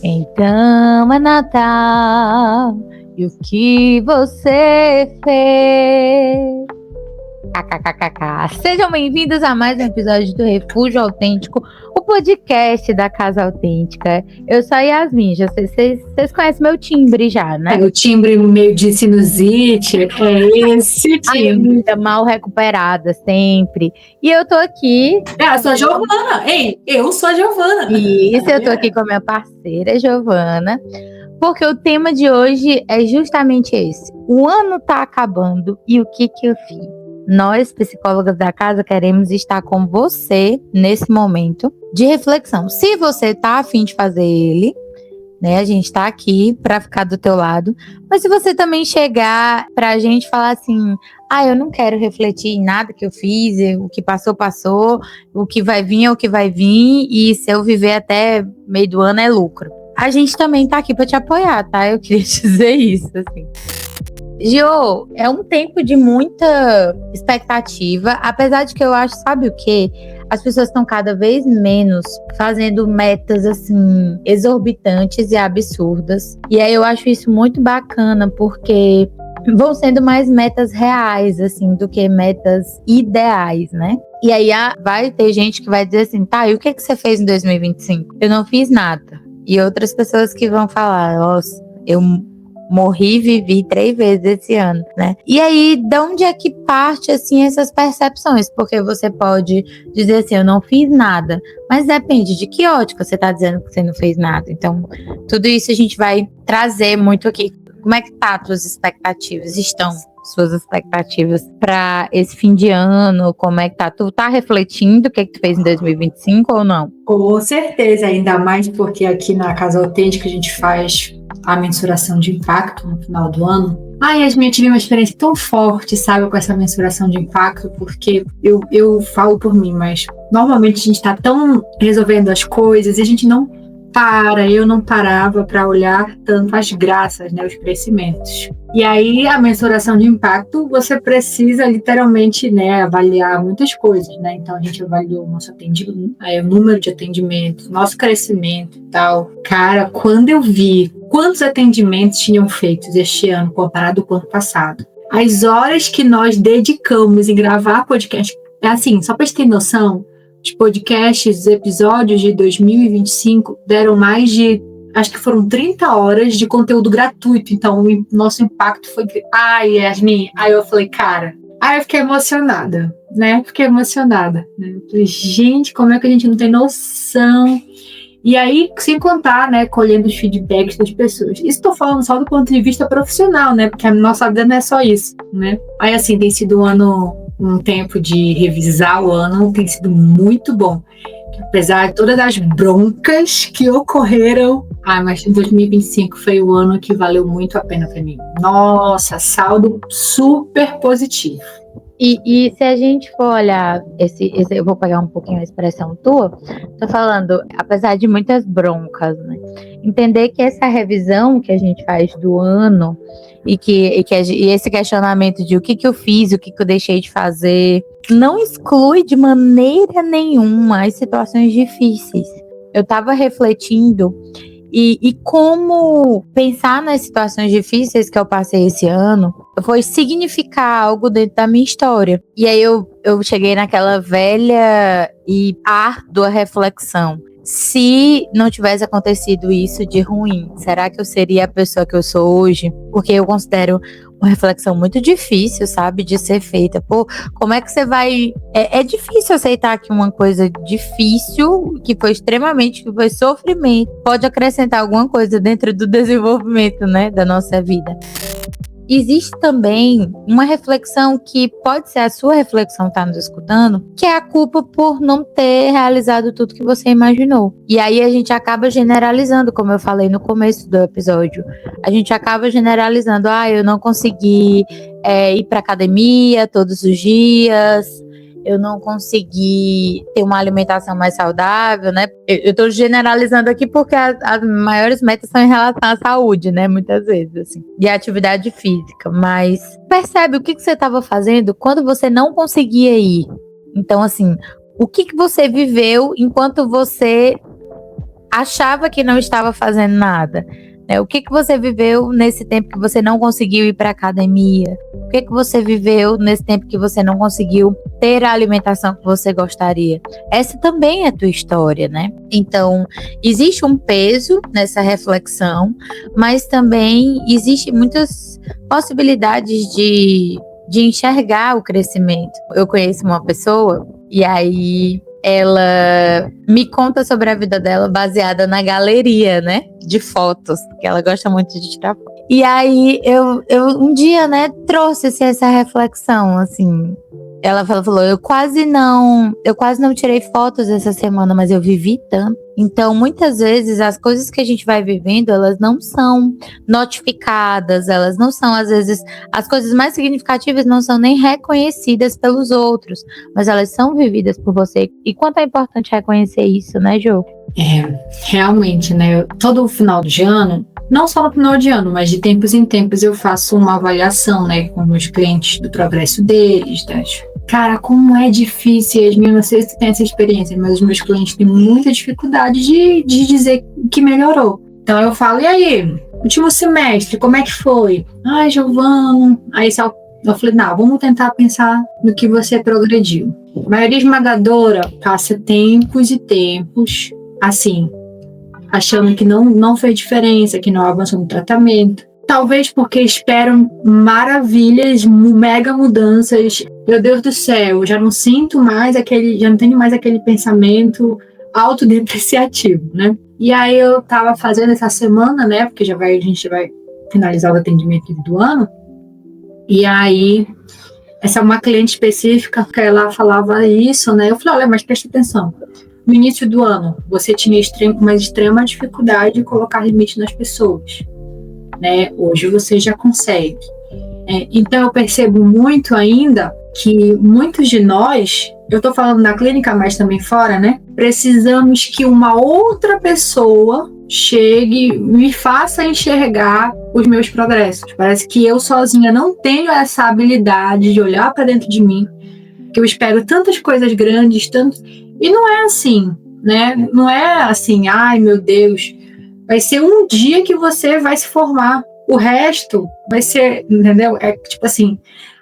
Então é Natal, e o que você fez? KKKKK. Sejam bem-vindos a mais um episódio do Refúgio Autêntico, o podcast da Casa Autêntica. Eu sou a Yasmin, vocês conhecem meu timbre já, né? O timbre meio de sinusite, é esse timbre. Ainda mal recuperada, sempre. E eu tô aqui... Eu sou a Giovana. Ei, eu sou a Giovana. Isso, eu tô aqui com a minha parceira, Giovana. Porque o tema de hoje é justamente esse. O ano tá acabando e o que eu fiz? Nós, psicólogas da casa, queremos estar com você nesse momento de reflexão. Se você tá afim de fazer ele, né, a gente tá aqui pra ficar do teu lado. Mas se você também chegar pra gente falar assim, eu não quero refletir em nada que eu fiz, o que passou, passou, o que vai vir é o que vai vir, e se eu viver até meio do ano é lucro. A gente também tá aqui pra te apoiar, tá? Eu queria dizer isso, assim. Gio, é um tempo de muita expectativa, apesar de que eu acho, sabe o quê? As pessoas estão cada vez menos fazendo metas, assim, exorbitantes e absurdas. E aí eu acho isso muito bacana, porque vão sendo mais metas reais, assim, do que metas ideais, né? E aí vai ter gente que vai dizer assim, tá, e o que você fez em 2025? Eu não fiz nada. E outras pessoas que vão falar, nossa, eu morri e vivi 3 vezes esse ano, né? E aí, de onde é que parte, assim, essas percepções? Porque você pode dizer assim, eu não fiz nada, mas depende de que ótica você tá dizendo que você não fez nada. Então, tudo isso a gente vai trazer muito aqui. Como é que tá as tuas expectativas? Estão suas expectativas para esse fim de ano? Como é que tá? Tu tá refletindo o que tu fez em 2025 ou não? Com certeza, ainda mais porque aqui na Casa Autêntica a gente faz a mensuração de impacto no final do ano. Yasmin, eu tive uma experiência tão forte, sabe, com essa mensuração de impacto, porque eu falo por mim, mas normalmente a gente tá tão resolvendo as coisas e a gente não eu não parava para olhar tanto as graças, né, os crescimentos. E aí, a mensuração de impacto, você precisa literalmente, né, avaliar muitas coisas, né? Então, a gente avaliou o nosso atendimento, o número de atendimentos, nosso crescimento e tal. Cara, quando eu vi quantos atendimentos tinham feitos este ano comparado com o ano passado, as horas que nós dedicamos em gravar podcast, assim, só para você ter noção, os podcasts, os episódios de 2025 deram mais de, acho que foram 30 horas de conteúdo gratuito. Então, o nosso impacto foi... Yasmin. Aí eu falei, cara... Aí eu fiquei emocionada, né? Eu falei, gente, como é que a gente não tem noção? E aí, sem contar, né, colhendo os feedbacks das pessoas. Isso estou falando só do ponto de vista profissional, né? Porque a nossa vida não é só isso, né? Aí, assim, tem sido um tempo de revisar o ano, tem sido muito bom. Apesar de todas as broncas que ocorreram, mas 2025 foi o ano que valeu muito a pena para mim. Nossa, saldo super positivo. E se a gente for olhar, eu vou pegar um pouquinho a expressão tua, tô falando, apesar de muitas broncas, né? Entender que essa revisão que a gente faz do ano e esse questionamento de o que eu fiz, o que eu deixei de fazer, não exclui de maneira nenhuma as situações difíceis. Eu tava refletindo e como pensar nas situações difíceis que eu passei esse ano foi significar algo dentro da minha história. E aí eu cheguei naquela velha e árdua reflexão. Se não tivesse acontecido isso de ruim, será que eu seria a pessoa que eu sou hoje? Porque eu considero uma reflexão muito difícil, sabe, de ser feita. Pô, como é que você vai... É difícil aceitar que uma coisa difícil, que foi sofrimento, pode acrescentar alguma coisa dentro do desenvolvimento, né, da nossa vida. Existe também uma reflexão que pode ser a sua reflexão, tá nos escutando, que é a culpa por não ter realizado tudo que você imaginou. E aí a gente acaba generalizando, como eu falei no começo do episódio. A gente acaba generalizando, eu não consegui ir pra academia todos os dias, eu não consegui ter uma alimentação mais saudável, né? Eu tô generalizando aqui porque as maiores metas são em relação à saúde, né? Muitas vezes, assim. E a atividade física. Mas percebe o que você estava fazendo quando você não conseguia ir. Então, assim, o que você viveu enquanto você achava que não estava fazendo nada? O que você viveu nesse tempo que você não conseguiu ir para a academia? O que você viveu nesse tempo que você não conseguiu ter a alimentação que você gostaria? Essa também é a tua história, né? Então, existe um peso nessa reflexão, mas também existe muitas possibilidades de enxergar o crescimento. Eu conheço uma pessoa e aí ela me conta sobre a vida dela baseada na galeria, né, de fotos, que ela gosta muito de tirar fotos. E aí eu um dia, né, trouxe essa reflexão, assim. Ela falou, eu quase não tirei fotos essa semana, mas eu vivi tanto. Então, muitas vezes, as coisas que a gente vai vivendo, elas não são notificadas, elas não são, às vezes, as coisas mais significativas não são nem reconhecidas pelos outros, mas elas são vividas por você. E quanto é importante reconhecer isso, né, Jo? Realmente, né? Todo final de ano, não só no final de ano, mas de tempos em tempos eu faço uma avaliação, né, com meus clientes do progresso deles, Cara, como é difícil, Yasmin, não sei se tu tem essa experiência, mas os meus clientes têm muita dificuldade de dizer que melhorou. Então eu falo, e aí, último semestre, como é que foi? Ai, Giovana, aí eu falei, não, vamos tentar pensar no que você progrediu. A maioria esmagadora passa tempos e tempos, assim, achando que não fez diferença, que não avançou no tratamento. Talvez porque esperam maravilhas, mega mudanças. Meu Deus do céu, já não tenho mais aquele pensamento autodepreciativo, né? E aí eu tava fazendo essa semana, né? Porque a gente vai finalizar o atendimento do ano. E aí, essa é uma cliente específica que ela falava isso, né? Eu falei, olha, mas presta atenção. No início do ano, você tinha uma extrema dificuldade de colocar limite nas pessoas, né? Hoje você já consegue. Então eu percebo muito ainda que muitos de nós, eu tô falando na clínica, mas também fora, né? Precisamos que uma outra pessoa chegue, me faça enxergar os meus progressos. Parece que eu sozinha não tenho essa habilidade de olhar para dentro de mim, que eu espero tantas coisas grandes, e não é assim, né? Não é assim, ai meu Deus, vai ser um dia que você vai se formar. O resto vai ser, entendeu? É tipo assim,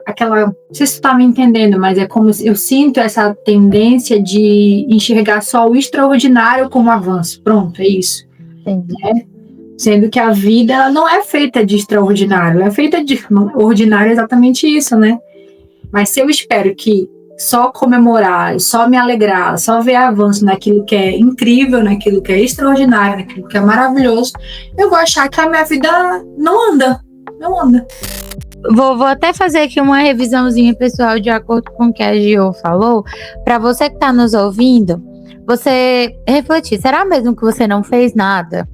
não sei se você tá me entendendo, mas é como eu sinto essa tendência de enxergar só o extraordinário como avanço. Pronto, é isso. Né? Sendo que a vida ela não é feita de extraordinário, ela é feita de ordinário, é exatamente isso, né? Mas se eu espero que só comemorar, só me alegrar, só ver avanço naquilo que é incrível, naquilo que é extraordinário, naquilo que é maravilhoso, eu vou achar que a minha vida não anda. Vou até fazer aqui uma revisãozinha pessoal de acordo com o que a Gio falou, para você que está nos ouvindo, você refletir, será mesmo que você não fez nada?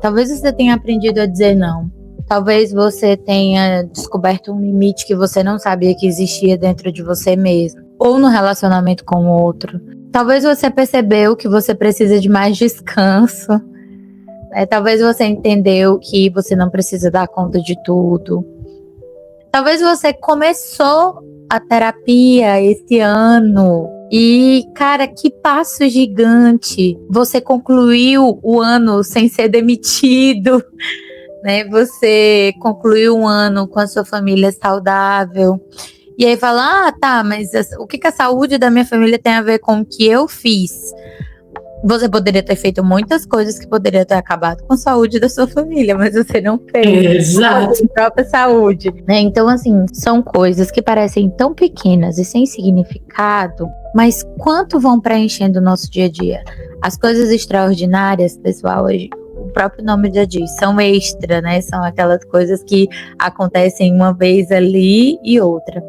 Talvez você tenha aprendido a dizer não. Talvez você tenha descoberto um limite que você não sabia que existia dentro de você mesmo, ou no relacionamento com o outro. Talvez você percebeu que você precisa de mais descanso. Talvez você entendeu que você não precisa dar conta de tudo. Talvez você começou a terapia esse ano e, cara, que passo gigante. Você concluiu o ano sem ser demitido, né? Você concluiu um ano com a sua família saudável. E aí fala, tá, mas o que a saúde da minha família tem a ver com o que eu fiz? Você poderia ter feito muitas coisas que poderiam ter acabado com a saúde da sua família, mas você não fez. Exato. Com a sua própria saúde, né? Então, assim, são coisas que parecem tão pequenas e sem significado, mas quanto vão preenchendo o nosso dia a dia? As coisas extraordinárias, pessoal, o próprio nome já diz, são extra, né? São aquelas coisas que acontecem uma vez ali e outra.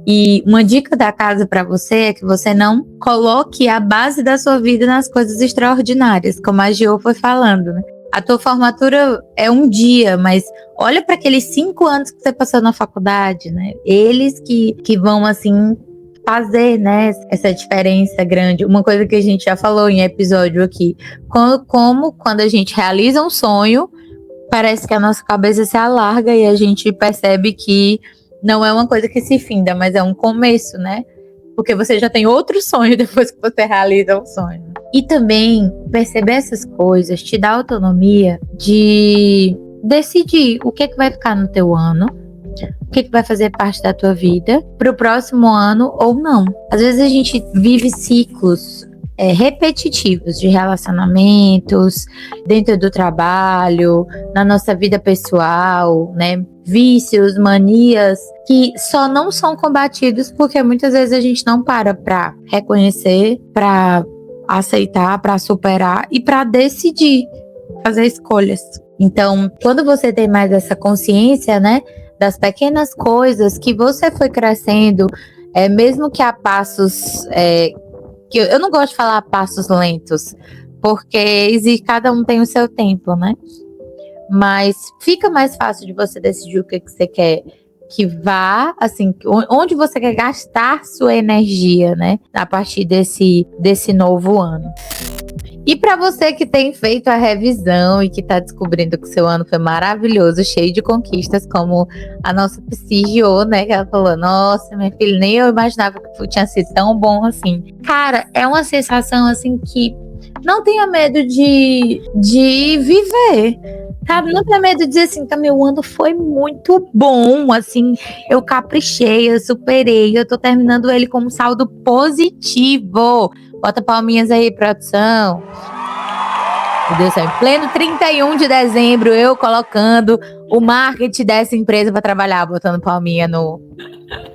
E uma dica da casa para você é que você não coloque a base da sua vida nas coisas extraordinárias, como a Gio foi falando, né? A tua formatura é um dia, mas olha para aqueles 5 anos que você passou na faculdade, né? Eles que vão, assim, fazer, né, essa diferença grande. Uma coisa que a gente já falou em episódio aqui, como quando a gente realiza um sonho, parece que a nossa cabeça se alarga e a gente percebe que não é uma coisa que se finda, mas é um começo, né? Porque você já tem outro sonho depois que você realiza um sonho. E também perceber essas coisas te dá autonomia de decidir o que vai ficar no teu ano, o que vai fazer parte da tua vida pro próximo ano ou não. Às vezes a gente vive ciclos repetitivos de relacionamentos, dentro do trabalho, na nossa vida pessoal, né? Vícios, manias, que só não são combatidos porque muitas vezes a gente não para reconhecer, para aceitar, para superar e para decidir fazer escolhas. Então, quando você tem mais essa consciência, né, das pequenas coisas que você foi crescendo, mesmo que a passos, que eu não gosto de falar passos lentos, porque cada um tem o seu tempo, né? Mas fica mais fácil de você decidir o que você quer que vá, assim, onde você quer gastar sua energia, né? A partir desse novo ano. E para você que tem feito a revisão e que está descobrindo que o seu ano foi maravilhoso, cheio de conquistas, como a nossa psicóloga, né? Que ela falou, nossa, minha filha, nem eu imaginava que tinha sido tão bom assim. Cara, é uma sensação assim que não tenha medo de viver. Sabe, não tenha medo de dizer assim, meu ano foi muito bom, assim, eu caprichei, eu superei, eu tô terminando ele com um saldo positivo. Bota palminhas aí, produção. Meu Deus do céu, em pleno 31 de dezembro, eu colocando o marketing dessa empresa para trabalhar, botando palminha no...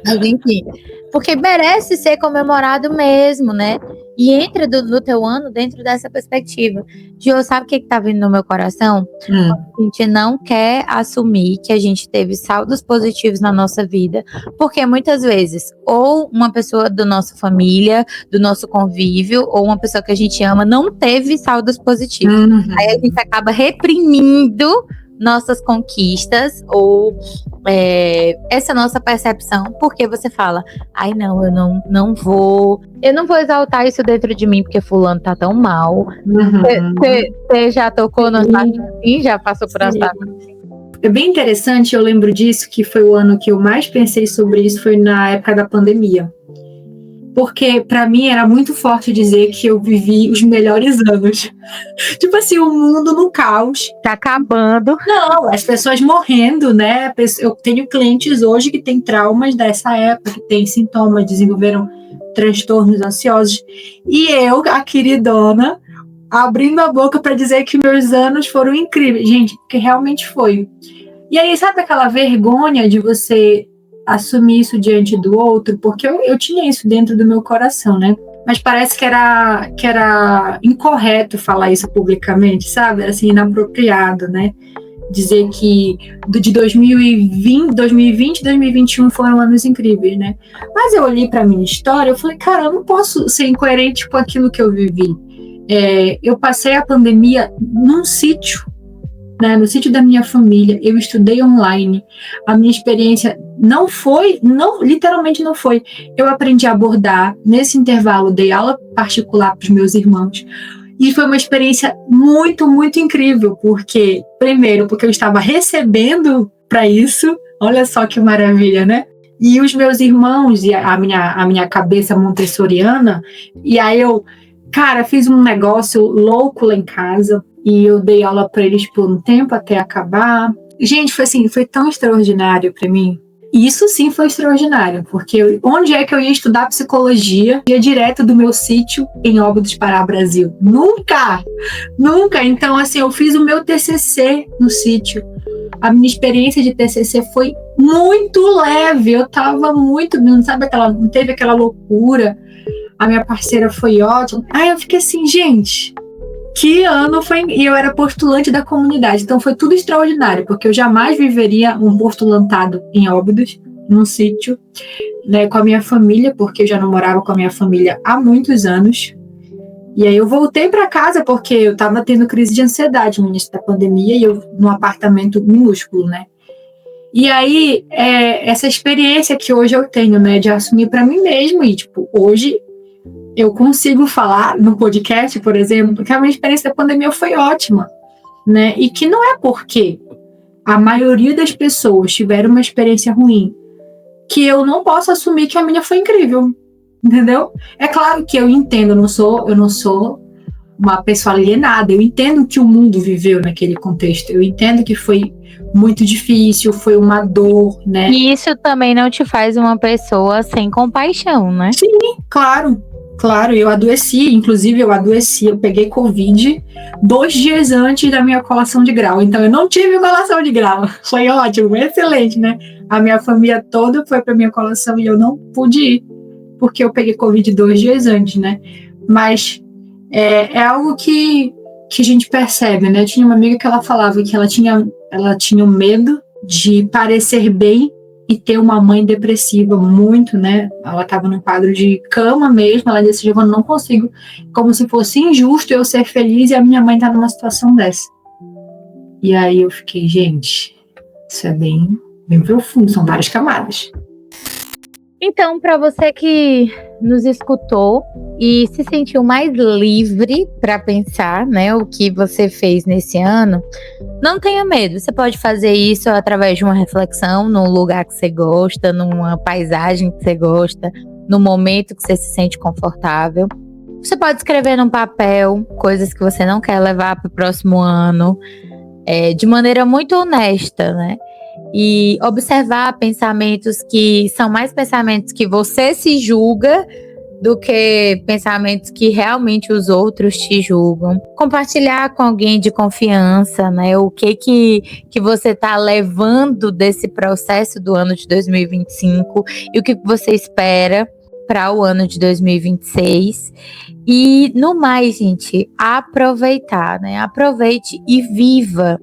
Mas enfim, porque merece ser comemorado mesmo, né? E entra no teu ano dentro dessa perspectiva. Gio, sabe o que tá vindo no meu coração? A gente não quer assumir que a gente teve saldos positivos na nossa vida, porque muitas vezes, ou uma pessoa da nossa família, do nosso convívio, ou uma pessoa que a gente ama, não teve saldos positivos. Aí a gente acaba reprimindo nossas conquistas ou essa nossa percepção, porque você fala, ai não, eu não vou exaltar isso dentro de mim porque fulano tá tão mal. Você já tocou no assim, já passou por essa. É bem interessante, eu lembro disso, que foi o ano que eu mais pensei sobre isso, foi na época da pandemia. Porque pra mim era muito forte dizer que eu vivi os melhores anos. Tipo assim, o mundo no caos. Tá acabando. Não, as pessoas morrendo, né? Eu tenho clientes hoje que têm traumas dessa época, que têm sintomas, desenvolveram transtornos ansiosos. E eu, a queridona, abrindo a boca pra dizer que meus anos foram incríveis. Gente, porque realmente foi. E aí, sabe aquela vergonha de você assumir isso diante do outro, porque eu tinha isso dentro do meu coração, né? Mas parece que era incorreto falar isso publicamente, sabe? Era assim, inapropriado, né? Dizer que de 2020, 2021 foram anos incríveis, né? Mas eu olhei para minha história, eu falei, cara, eu não posso ser incoerente com aquilo que eu vivi. Eu passei a pandemia num sítio, né, no sítio da minha família, eu estudei online, a minha experiência literalmente não foi, eu aprendi a bordar, nesse intervalo dei aula particular para os meus irmãos, e foi uma experiência muito, muito incrível, porque eu estava recebendo para isso, olha só que maravilha, né? E os meus irmãos, e a minha cabeça montessoriana, e aí eu, cara, fiz um negócio louco lá em casa, e eu dei aula para eles por um tempo até acabar. Gente, foi tão extraordinário para mim. E isso sim foi extraordinário, porque onde é que eu ia estudar psicologia? Ia direto do meu sítio em Óbidos, Pará, Brasil. Nunca! Então, assim, eu fiz o meu TCC no sítio. A minha experiência de TCC foi muito leve. Eu tava muito, não teve aquela loucura. A minha parceira foi ótima. Aí eu fiquei assim, gente, que ano foi? E eu era postulante da comunidade, então foi tudo extraordinário, porque eu jamais viveria um postulantado em Óbidos, num sítio, né, com a minha família, porque eu já não morava com a minha família há muitos anos. E aí eu voltei para casa porque eu estava tendo crise de ansiedade no início da pandemia, e eu num apartamento minúsculo, né? E aí, essa experiência que hoje eu tenho, né, de assumir para mim mesmo, e tipo, hoje eu consigo falar no podcast, por exemplo, que a minha experiência da pandemia foi ótima, né? E que não é porque a maioria das pessoas tiveram uma experiência ruim que eu não posso assumir que a minha foi incrível, entendeu? É claro que eu entendo, eu não sou uma pessoa alienada. Eu entendo que o mundo viveu naquele contexto. Eu entendo que foi muito difícil, foi uma dor, né? E isso também não te faz uma pessoa sem compaixão, né? Sim, claro. Claro, eu adoeci, inclusive eu peguei Covid 2 dias antes da minha colação de grau, então eu não tive colação de grau, foi ótimo, excelente, né? A minha família toda foi para minha colação e eu não pude ir, porque eu peguei Covid 2 dias antes, né? Mas é algo que a gente percebe, né? Tinha uma amiga que ela falava que ela tinha um medo de parecer bem e ter uma mãe depressiva muito, né? Ela estava num quadro de cama mesmo, ela disse, eu não consigo, como se fosse injusto eu ser feliz e a minha mãe tá numa situação dessa. E aí eu fiquei, gente, isso é bem profundo, são várias camadas. Então, para você que nos escutou e se sentiu mais livre para pensar, né, o que você fez nesse ano, não tenha medo. Você pode fazer isso através de uma reflexão num lugar que você gosta, numa paisagem que você gosta, no momento que você se sente confortável. Você pode escrever num papel coisas que você não quer levar para o próximo ano, de maneira muito honesta, né? E observar pensamentos que são mais pensamentos que você se julga do que pensamentos que realmente os outros te julgam. Compartilhar com alguém de confiança, né? O que você está levando desse processo do ano de 2025 e o que você espera para o ano de 2026. E no mais, gente, aproveitar, né? Aproveite e viva.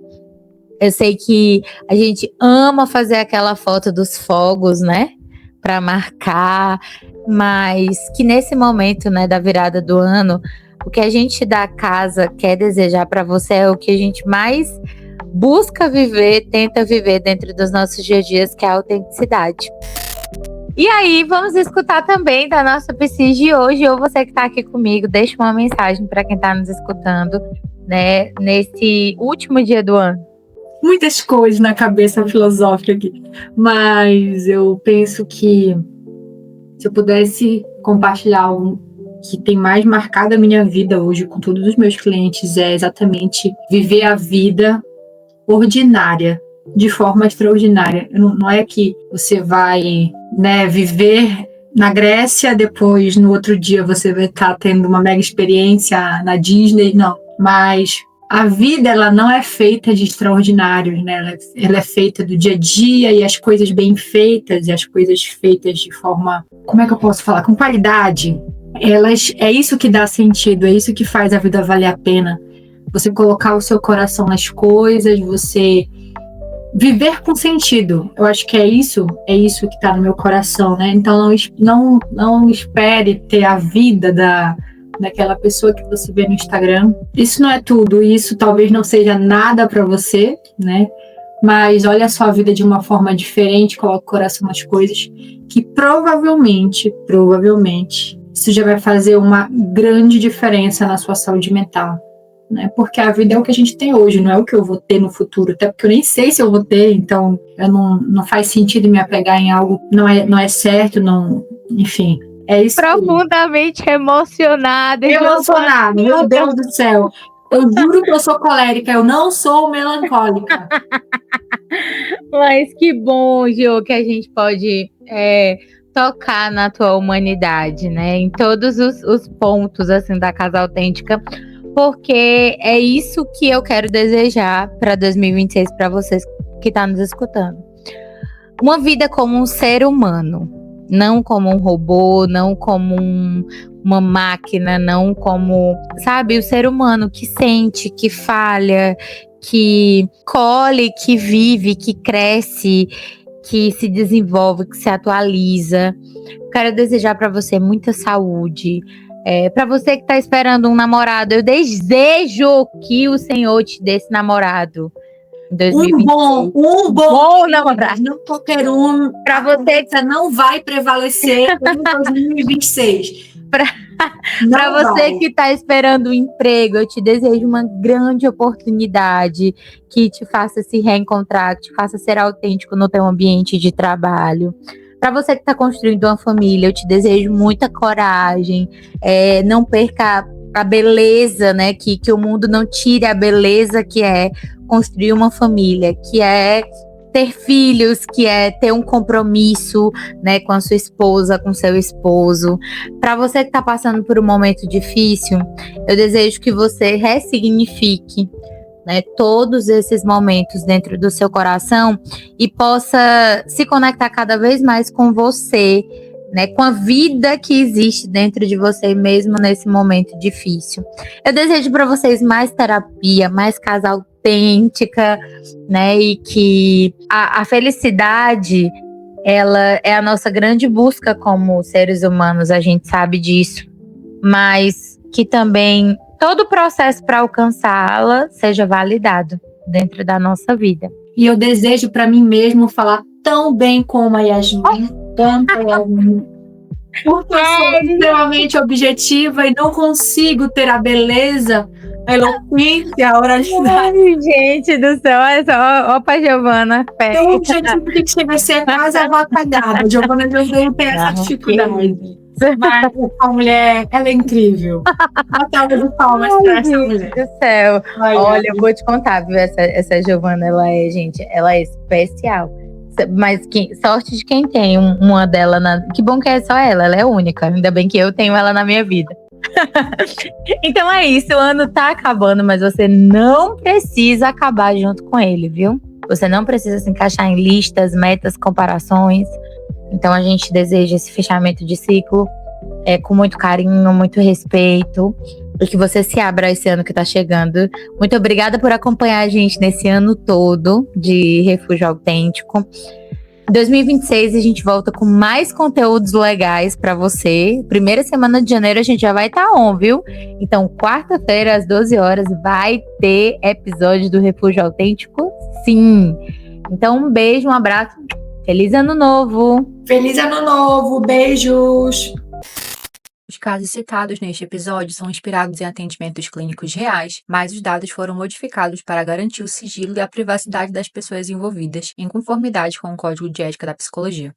Eu sei que a gente ama fazer aquela foto dos fogos, né? Para marcar, mas que nesse momento, né, da virada do ano, o que a gente da casa quer desejar para você é o que a gente mais busca viver, tenta viver dentro dos nossos dias a dias, que é a autenticidade. E aí, vamos escutar também da nossa Psis de hoje, ou você que está aqui comigo, deixa uma mensagem para quem está nos escutando, né, nesse último dia do ano. Muitas coisas na cabeça filosófica aqui, mas eu penso que se eu pudesse compartilhar algo que tem mais marcado a minha vida hoje com todos os meus clientes, é exatamente viver a vida ordinária, de forma extraordinária. Não é que você vai, né, viver na Grécia, depois no outro dia você vai estar tendo uma mega experiência na Disney, não, mas a vida, ela não é feita de extraordinários, né? Ela é feita do dia a dia e as coisas bem feitas e as coisas feitas de forma, como é que eu posso falar? Com qualidade. É isso que dá sentido, é isso que faz a vida valer a pena. Você colocar o seu coração nas coisas, você viver com sentido. Eu acho que é isso que está no meu coração, né? Então não espere ter a vida daquela pessoa que você vê no Instagram. Isso não é tudo, isso talvez não seja nada para você, né? Mas olha a sua vida de uma forma diferente, coloca o coração nas coisas, que provavelmente, isso já vai fazer uma grande diferença na sua saúde mental, né? Porque a vida é o que a gente tem hoje, não é o que eu vou ter no futuro, até porque eu nem sei se eu vou ter, então não faz sentido me apegar em algo que não é certo, não, enfim. É isso. Profundamente emocionada. Meu Deus do céu. Eu juro que eu sou colérica, eu não sou melancólica. Mas que bom, Gio, que a gente pode tocar na tua humanidade, né? Em todos os pontos assim da Casa Autêntica, porque é isso que eu quero desejar para 2026 para vocês que estão nos escutando. Uma vida como um ser humano. Não como um robô, não como uma máquina, não como, sabe, o ser humano que sente, que falha, que colhe, que vive, que cresce, que se desenvolve, que se atualiza. Quero desejar para você muita saúde. Para você que está esperando um namorado, eu desejo que o Senhor te dê esse namorado. Um bom namorado. Não qualquer um. Para você que não vai prevalecer em 2026. Para você que está esperando um emprego, eu te desejo uma grande oportunidade que te faça se reencontrar, que te faça ser autêntico no teu ambiente de trabalho. Para você que está construindo uma família, eu te desejo muita coragem. Não perca a beleza, né? Que o mundo não tire a beleza que é construir uma família, que é ter filhos, que é ter um compromisso, né, com a sua esposa, com seu esposo. Para você que está passando por um momento difícil, eu desejo que você ressignifique, né, todos esses momentos dentro do seu coração e possa se conectar cada vez mais com você, né, com a vida que existe dentro de você mesmo nesse momento difícil. Eu desejo para vocês mais terapia, mais casal autêntica, né, e que a felicidade, ela é a nossa grande busca como seres humanos, a gente sabe disso, mas que também todo o processo para alcançá-la seja validado dentro da nossa vida. E eu desejo para mim mesmo falar tão bem como a Yasmin, tanto a Yasmin, porque eu sou extremamente objetiva e não consigo ter a beleza, a eloquência, a oralidade. Ai, gente do céu, olha só, opa, Giovana, Então, o objetivo tem que chegar a ser quase avacalhada. A Giovana não tem essa dificuldade. Mas essa mulher, ela é incrível. Uma salva de palmas pra essa mulher. Meu Deus do céu. Olha, eu vou te contar, viu? Essa Giovana, ela é especial. Mas sorte de quem tem uma dela. Que bom que é só ela é única. Ainda bem que eu tenho ela na minha vida. Então é isso, o ano tá acabando, mas você não precisa acabar junto com ele, viu? Você não precisa se encaixar em listas, metas, comparações. Então a gente deseja esse fechamento de ciclo com muito carinho, muito respeito, e que você se abra esse ano que tá chegando. Muito obrigada por acompanhar a gente nesse ano todo de Refúgio Autêntico. Em 2026 a gente volta com mais conteúdos legais pra você. Primeira semana de janeiro a gente já vai estar on, viu? Então, quarta-feira às 12 horas vai ter episódio do Refúgio Autêntico, sim. Então, um beijo, um abraço. Feliz Ano Novo! Feliz Ano Novo! Beijos! Os casos citados neste episódio são inspirados em atendimentos clínicos reais, mas os dados foram modificados para garantir o sigilo e a privacidade das pessoas envolvidas, em conformidade com o Código de Ética da Psicologia.